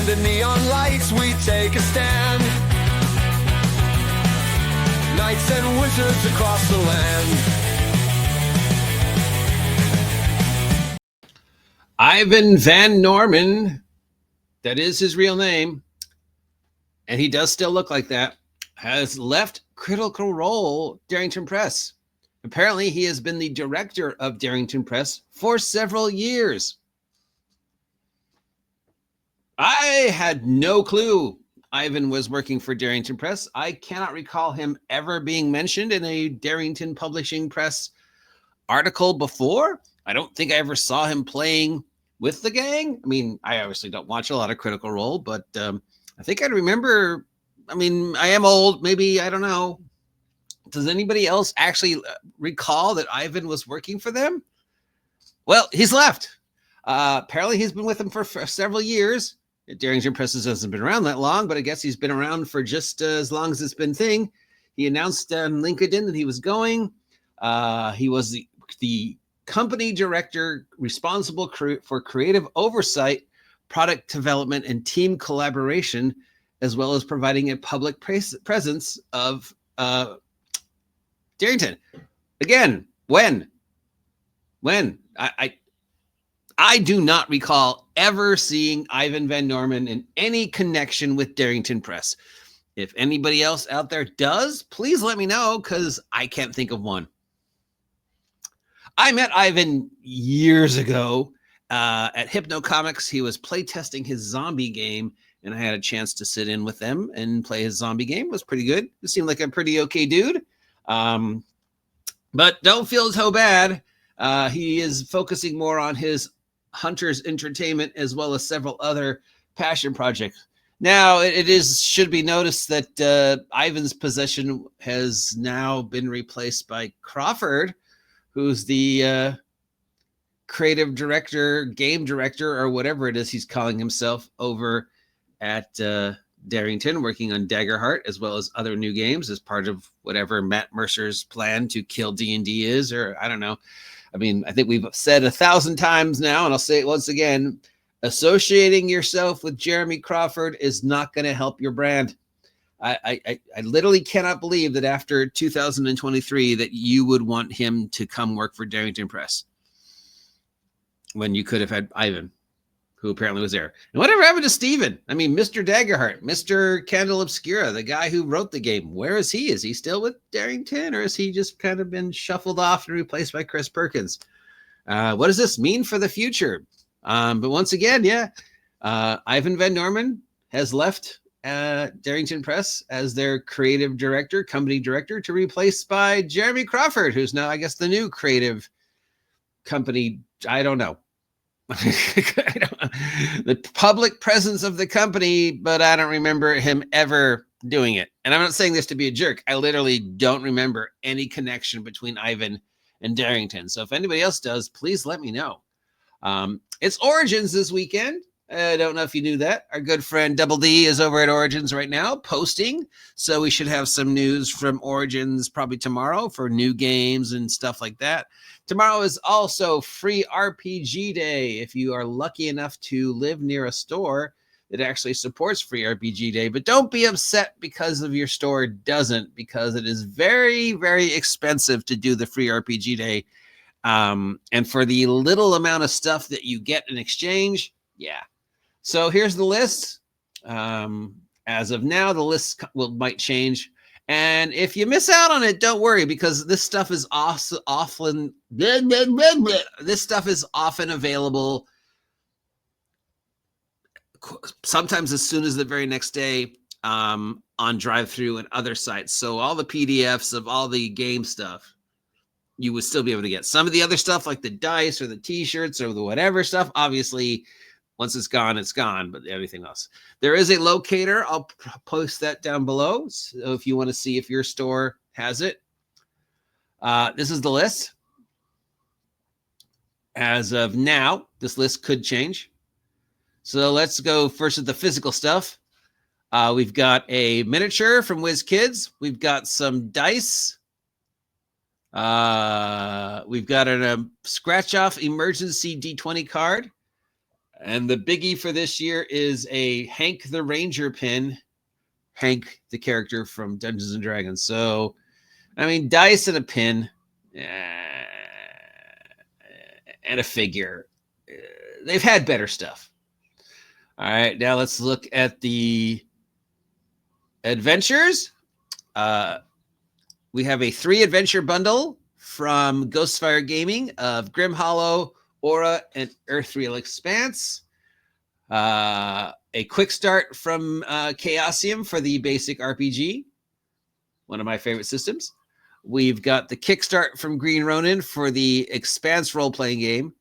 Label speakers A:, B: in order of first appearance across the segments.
A: Under neon lights we take a stand. Knights and wizards across the land.
B: Ivan Van Norman, that is his real name, and he does still look like that, has left Critical Role Darrington Press. Apparently, he has been the director of Darrington Press for several years. I had no clue Ivan was working for Darrington Press. I cannot recall him ever being mentioned in a Darrington Publishing Press article before. I don't think I ever saw him playing with the gang. I mean, I obviously don't watch a lot of Critical Role, but I think I'd remember. I mean, I am old. Maybe, I don't know. Does anybody else actually recall that Ivan was working for them? Well, he's left. Apparently, he's been with them for several years. Darrington Press hasn't been around that long, but I guess he's been around for just as long as it's been thing. He announced on LinkedIn that he was going. He was the company director responsible for creative oversight, product development, and team collaboration, as well as providing a public presence of Darrington. Again, when? I do not recall ever seeing Ivan Van Norman in any connection with Darrington Press. If anybody else out there does, please let me know, because I can't think of one. I met Ivan years ago at HypnoComics. He was playtesting his zombie game, and I had a chance to sit in with them and play his zombie game. It was pretty good. It seemed like a pretty okay dude. But don't feel so bad. He is focusing more on his Hunter's Entertainment as well as several other passion projects. Now, it should be noticed that Ivan's position has now been replaced by Crawford, who's the creative director, game director, or whatever it is he's calling himself over at Darrington, working on Daggerheart as well as other new games as part of whatever Matt Mercer's plan to kill D&D is, or I don't know. I mean, I think we've said 1,000 times now, and I'll say it once again, associating yourself with Jeremy Crawford is not going to help your brand. I literally cannot believe that after 2023 that you would want him to come work for Darrington Press when you could have had Ivan, who apparently was there. And whatever happened to Steven? I mean, Mr. Daggerheart, Mr. Candle Obscura, the guy who wrote the game. Where is he? Is he still with Darrington, or has he just kind of been shuffled off and replaced by Chris Perkins? What does this mean for the future? But once again, yeah, Ivan Van Norman has left Darrington Press as their creative director, company director, to replace by Jeremy Crawford, who's now, I guess, the new creative company. I don't know. The public presence of the company, but I don't remember him ever doing it. And I'm not saying this to be a jerk. I literally don't remember any connection between Ivan and Darrington. So if anybody else does, please let me know. It's Origins this weekend. I don't know if you knew that. Our good friend Double D is over at Origins right now posting. So we should have some news from Origins probably tomorrow for new games and stuff like that. Tomorrow is also Free RPG Day. If you are lucky enough to live near a store that actually supports Free RPG Day, but don't be upset because of your store doesn't, because it is very, very expensive to do the Free RPG Day. And for the little amount of stuff that you get in exchange, yeah. So here's the list. As of now, the list might change. And if you miss out on it, don't worry, because this stuff is often available sometimes as soon as the very next day on drive-thru and other sites. So all the PDFs of all the game stuff, you would still be able to get. Some of the other stuff like the dice or the t-shirts or the whatever stuff, obviously, once it's gone, but everything else. There is a locator. I'll post that down below. So if you want to see if your store has it. This is the list. As of now, this list could change. So let's go first at the physical stuff. We've got a miniature from WizKids. We've got some dice. We've got a scratch-off emergency D20 card. And the biggie for this year is a Hank the Ranger pin. Hank, the character from Dungeons and Dragons. So, I mean, dice and a pin and a figure. They've had better stuff. All right, now let's look at the adventures. We have a 3-adventure bundle from Ghostfire Gaming of Grim Hollow, Aura, and Earthreal Expanse. A quick start from Chaosium for the basic RPG, one of my favorite systems. We've got the kickstart from Green Ronin for the Expanse role-playing game.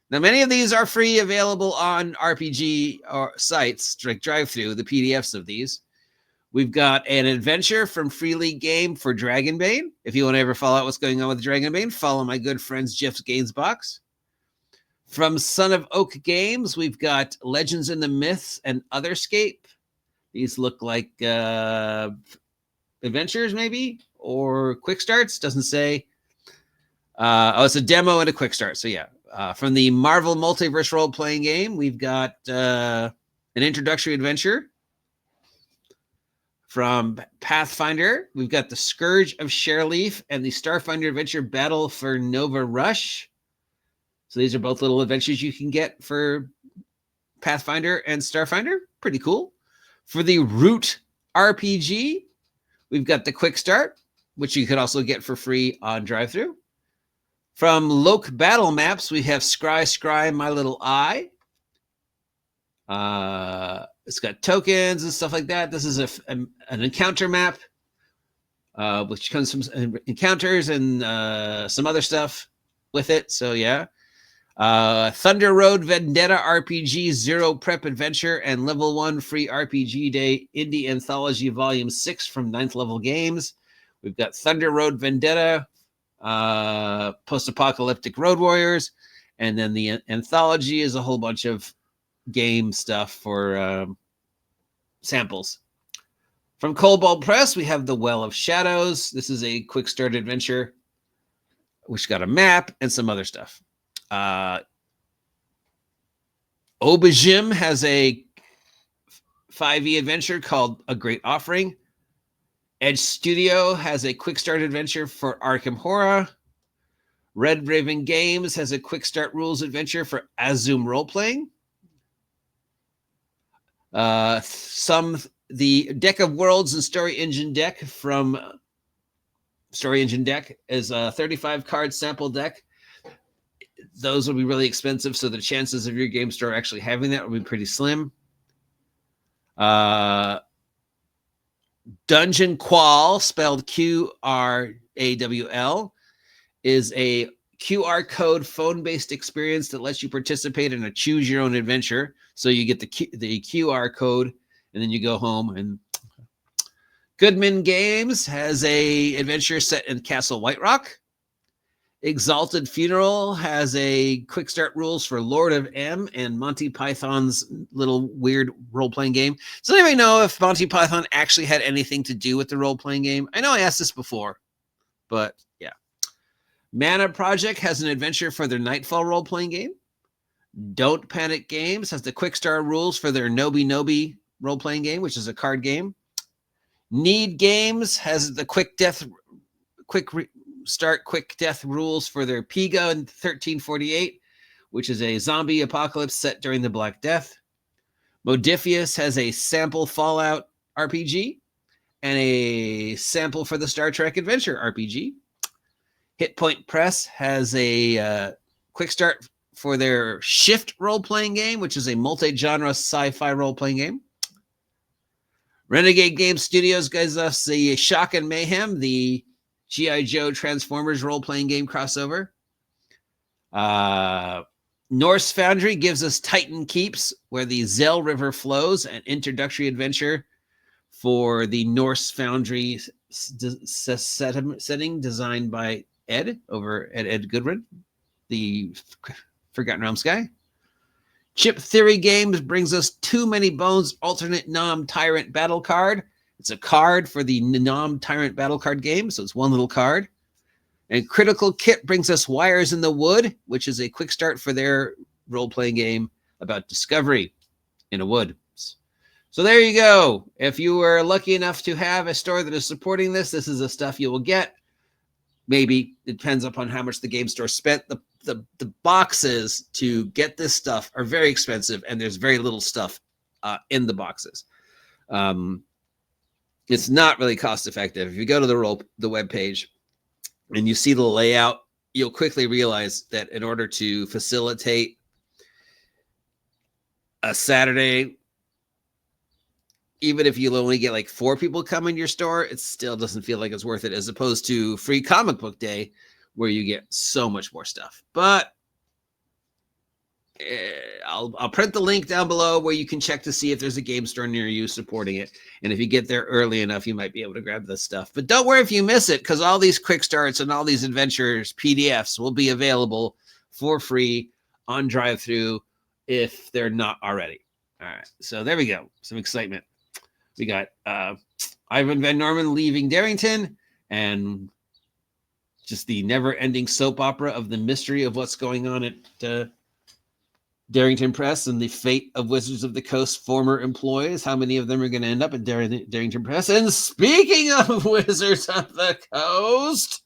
B: Now, many of these are free, available on RPG or sites, like drive-through, the PDFs of these. We've got an adventure from Free League Game for Dragonbane. If you want to ever follow out what's going on with Dragonbane, follow my good friends Jeff's Gamesbox. From Son of Oak Games, we've got Legends in the Myths and Otherscape. These look like adventures, maybe, or quick starts. Doesn't say. It's a demo and a quick start. So yeah. From the Marvel Multiverse role-playing game, we've got an introductory adventure. From Pathfinder, we've got the Scourge of Shareleaf and the Starfinder Adventure Battle for Nova Rush. So these are both little adventures you can get for Pathfinder and Starfinder. Pretty cool. For the Root RPG, we've got the Quick Start, which you could also get for free on drive-thru. From Loke Battle Maps, we have Scry, My Little Eye. It's got tokens and stuff like that. This is an encounter map, which comes from encounters and some other stuff with it. So yeah. Thunder Road Vendetta RPG, Zero Prep Adventure, and Level 1 Free RPG Day Indie Anthology Volume 6 from 9th Level Games. We've got Thunder Road Vendetta, Post-Apocalyptic Road Warriors, and then the anthology is a whole bunch of game stuff for samples. From Cobalt Press, we have The Well of Shadows. This is a quick start adventure, which got a map and some other stuff. Obajim has a 5e adventure called A Great Offering. Edge Studio has a quick start adventure for Arkham Horror. Red Raven Games has a quick start rules adventure for Azum Roleplaying. The Deck of Worlds and Story Engine deck from Story Engine deck is a 35 card sample deck. Those will be really expensive, so the chances of your game store actually having that will be pretty slim. Dungeon Qual, spelled QRAWL, is a QR code phone-based experience that lets you participate in a choose your own adventure. So you get the QR code, and then you go home. And Goodman Games has a adventure set in Castle White Rock. Exalted Funeral has a quick start rules for Lord of M and Monty Python's little weird role-playing game. Does anybody know if Monty Python actually had anything to do with the role-playing game? I know I asked this before, but yeah. Mana Project has an adventure for their Nightfall role-playing game. Don't Panic Games has the quick start rules for their Nobi role-playing game, which is a card game. Need Games has the quick death rules for their Piga in 1348, which is a zombie apocalypse set during the Black Death. Modifius has a sample Fallout RPG and a sample for the Star Trek Adventure RPG. Hit Point Press has a quick start for their Shift role-playing game, which is a multi-genre sci-fi role-playing game. Renegade Game Studios gives us the Shock and Mayhem, the G.I. Joe Transformers role-playing game crossover. Norse Foundry gives us Titan Keeps, where the Zell River flows, an introductory adventure for the Norse Foundry setting designed by Ed over at Ed Goodwin, the Forgotten Realms guy. Chip Theory Games brings us Too Many Bones alternate Nom Tyrant battle card. It's a card for the Nom Tyrant battle card game, so it's one little card. And Critical Kit brings us Wires in the Wood, which is a quick start for their role-playing game, about discovery in a wood. So there you go. If you were lucky enough to have a store that is supporting this, this is the stuff you will get. Maybe it depends upon how much the game store spent. The boxes to get this stuff are very expensive, and there's very little stuff in the boxes. It's not really cost effective. If you go to the web page and you see the layout, you'll quickly realize that in order to facilitate a Saturday, even if you'll only get like 4 people come in your store, it still doesn't feel like it's worth it, as opposed to Free Comic Book Day, where you get so much more stuff. But I'll print the link down below where you can check to see if there's a game store near you supporting it. And if you get there early enough, you might be able to grab this stuff. But don't worry if you miss it, because all these quick starts and all these adventures PDFs will be available for free on drive-thru if they're not already. All right, so there we go. Some excitement. We got Ivan Van Norman leaving Darrington, and just the never-ending soap opera of the mystery of what's going on at Darrington Press and the fate of Wizards of the Coast former employees. How many of them are going to end up at Darrington Press? And speaking of Wizards of the Coast,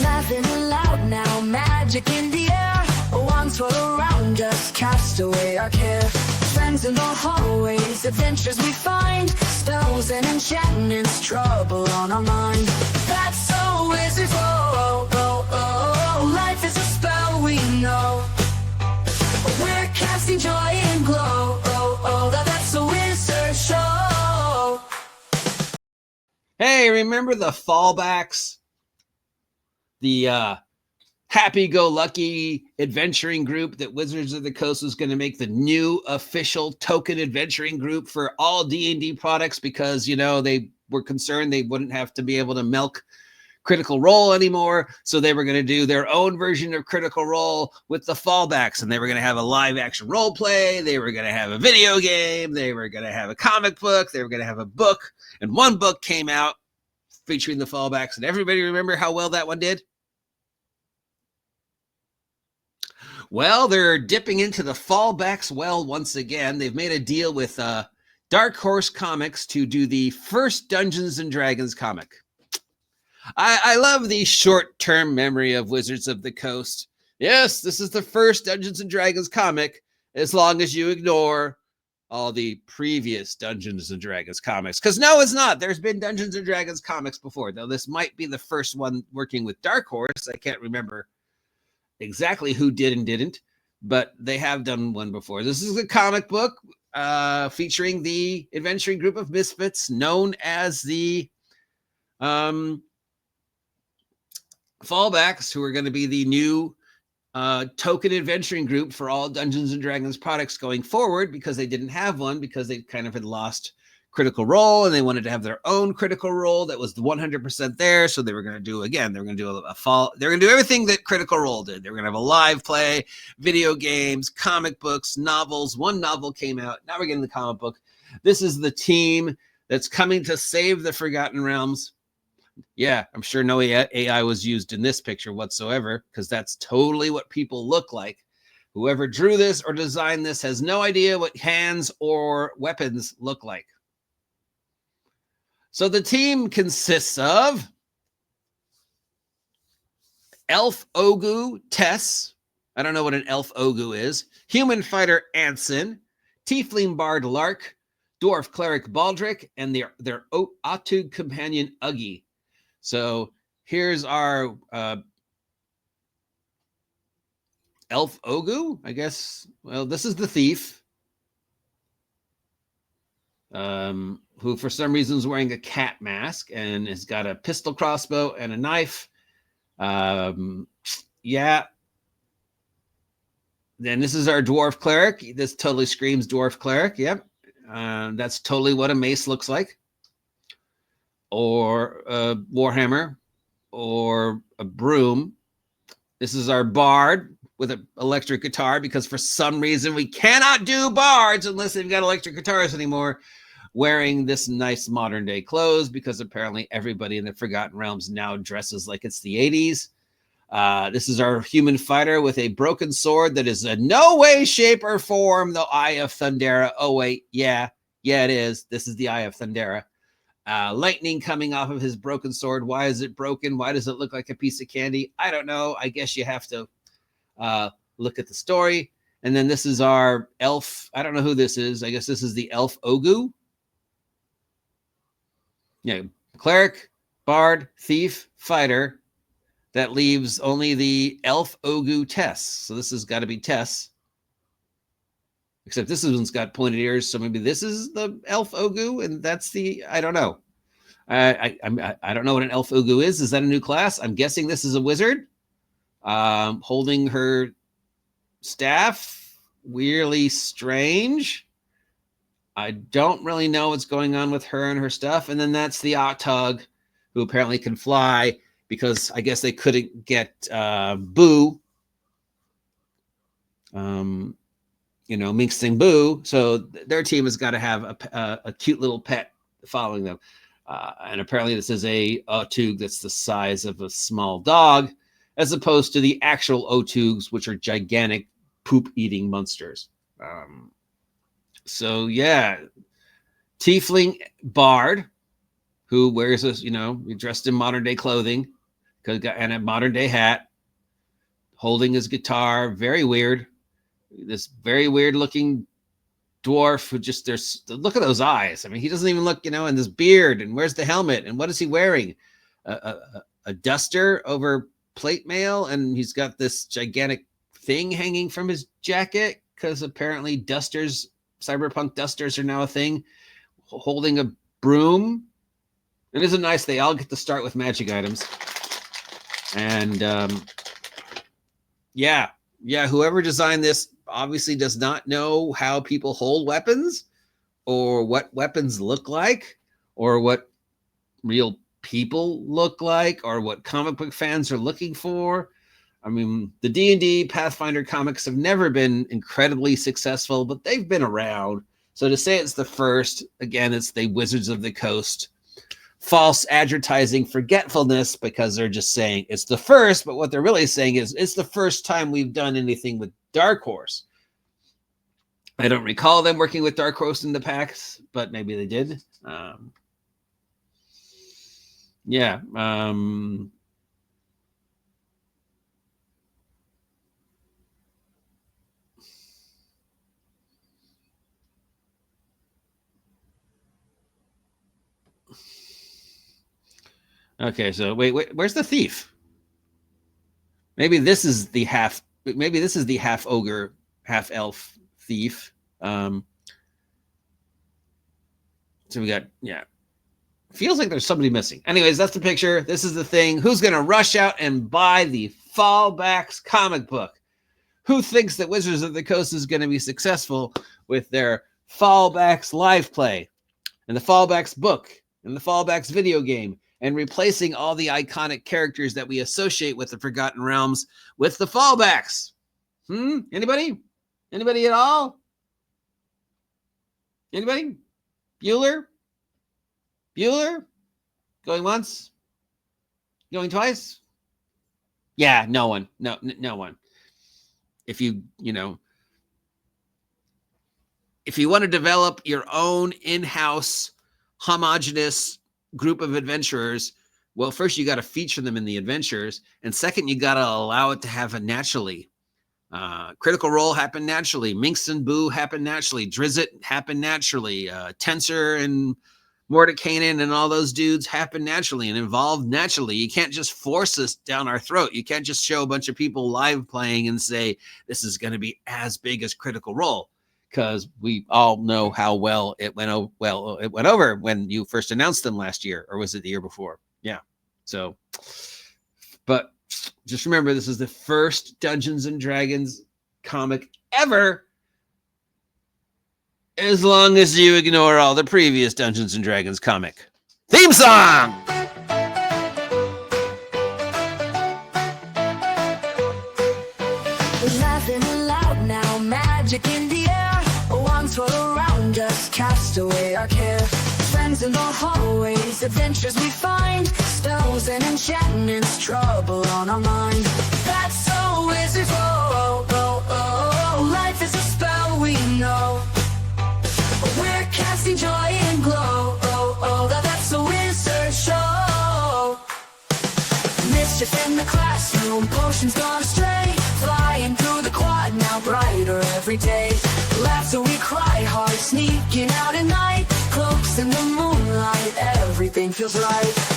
C: laughing aloud now, magic in the air. Wands roll around us, cast away our care. Friends in the hallways, adventures we find. Spells and enchantments, trouble on our mind. That's so wizard, oh, oh, oh, oh. Life is a spell we know. We're casting joy and glow, oh, oh. That's a wizard show.
B: hey, remember the Fallbacks? The happy-go-lucky adventuring group that Wizards of the Coast was going to make the new official token adventuring group for all D&D products, because, you know, they were concerned they wouldn't have to be able to milk Critical Role anymore. So they were going to do their own version of Critical Role with the Fallbacks, and they were going to have a live-action role play. They were going to have a video game. They were going to have a comic book. They were going to have a book. And one book came out featuring the Fallbacks, and everybody remember how well that one did? Well, they're dipping into the Fallbacks well once again. They've made a deal with Dark Horse Comics to do the first Dungeons and Dragons comic. I love the short-term memory of Wizards of the Coast. Yes, this is the first Dungeons and Dragons comic, as long as you ignore all the previous Dungeons and Dragons comics. Because no, it's not. There's been Dungeons and Dragons comics before, though this might be the first one working with Dark Horse. I can't remember exactly who did and didn't, but they have done one before. This is a comic book featuring the adventuring group of misfits known as the Fallbacks, who are going to be the new token adventuring group for all Dungeons and Dragons products going forward, because they didn't have one, because they kind of had lost Critical Role and they wanted to have their own Critical Role that was 100% there. So they were going to do, again, they were going to do they're going to do everything that Critical Role did. They were going to have a live play, video games, comic books, novels. One novel came out. Now we're getting the comic book. This is the team that's coming to save the Forgotten Realms. Yeah, I'm sure no AI was used in this picture whatsoever, because that's totally what people look like. Whoever drew this or designed this has no idea what hands or weapons look like. So the team consists of Elf Ogu Tess. I don't know what an Elf Ogu is. Human Fighter Anson. Tiefling Bard Lark. Dwarf Cleric Baldric. And their Atug Companion Uggy. So here's our Elf Ogu, I guess. Well, this is the thief. Who for some reason is wearing a cat mask and has got a pistol crossbow and a knife. Yeah. Then this is our dwarf cleric. This totally screams dwarf cleric. Yep. That's totally what a mace looks like. Or a warhammer. Or a broom. This is our bard with an electric guitar, because for some reason we cannot do bards unless they've got electric guitars anymore. wearing this nice modern day clothes because apparently everybody in the Forgotten Realms now dresses like it's the 80s. This is our human fighter with a broken sword that is in no way, shape, or form the Eye of Thundera. Oh, wait. Yeah, it is. This is the Eye of Thundera. Lightning coming off of his broken sword. Why is it broken? Why does it look like a piece of candy? I don't know. I guess you have to look at the story. And then this is our elf. I don't know who this is. I guess this is the elf Ogu. Yeah, cleric, bard, thief, fighter. That leaves only the elf Ogu Tess. So this has got to be Tess. Except this one's got pointed ears, so maybe this is the elf Ogu, and that's the, I don't know. I don't know what an elf Ogu is. Is that a new class? I'm guessing this is a wizard. Holding her staff. Weirdly strange. I don't really know what's going on with her and her stuff. And then that's the Ottog, who apparently can fly, because I guess they couldn't get Boo. Mink Sing Boo. So their team has got to have a cute little pet following them. And apparently this is a Ottug that's the size of a small dog, as opposed to the actual Ottugs, which are gigantic poop-eating monsters. So yeah, Tiefling Bard, who wears dressed in modern day clothing and a modern day hat, holding his guitar. Very weird. This very weird looking dwarf who just, look at those eyes. I mean, he doesn't even look, and this beard, and where's the helmet, and what is he wearing? A duster over plate mail, and he's got this gigantic thing hanging from his jacket, because apparently cyberpunk dusters are now a thing. Holding a broom. It isn't nice. They all get to start with magic items. And whoever designed this obviously does not know how people hold weapons, or what weapons look like, or what real people look like, or what comic book fans are looking for. I mean, the D&D Pathfinder comics have never been incredibly successful, but they've been around. So to say it's the first, again, it's the Wizards of the Coast. False advertising forgetfulness, because they're just saying it's the first, but what they're really saying is it's the first time we've done anything with Dark Horse. I don't recall them working with Dark Horse in the past, but maybe they did. Okay, so wait, where's the thief? Maybe this is the half ogre, half elf thief. So we got, feels like there's somebody missing. Anyways, that's the picture. This is the thing. Who's going to rush out and buy the Fallbacks comic book? Who thinks that Wizards of the Coast is going to be successful with their Fallbacks live play and the Fallbacks book and the Fallbacks video game, and replacing all the iconic characters that we associate with the Forgotten Realms with the Fallbacks? Anybody? Anybody at all? Anybody? Bueller? Going once? Going twice? Yeah, no one. No one. If you want to develop your own in-house homogenous group of adventurers, well, first you got to feature them in the adventures, and second, you got to allow it to happen naturally. Critical Role happened naturally. Minx and Boo happened naturally. Drizzt happened naturally. Tensor and Mordekainen and all those dudes happened naturally and evolved naturally. You can't just force this down our throat. You can't just show a bunch of people live playing and say this is going to be as big as Critical Role, because we all know how well it went over when you first announced them last year, or was it the year before? Yeah. So, but just remember, this is the first Dungeons and Dragons comic ever, as long as you ignore all the previous Dungeons and Dragons comic. Theme song!
C: We're laughing aloud now, magic in the air. Wands swirl around us, cast away our care. Friends in the hallways, adventures we find, spells and enchantments, trouble on our mind. That's so wizards, oh, oh, oh, oh. Life is a spell we know. We're casting joy and glow, oh, oh. That's a wizard show. Mischief in the classroom, potions gone astray, flying through the quad, now brighter every day. Laughter we cry hard, sneaking out at night, cloaks in the moonlight, everything feels right.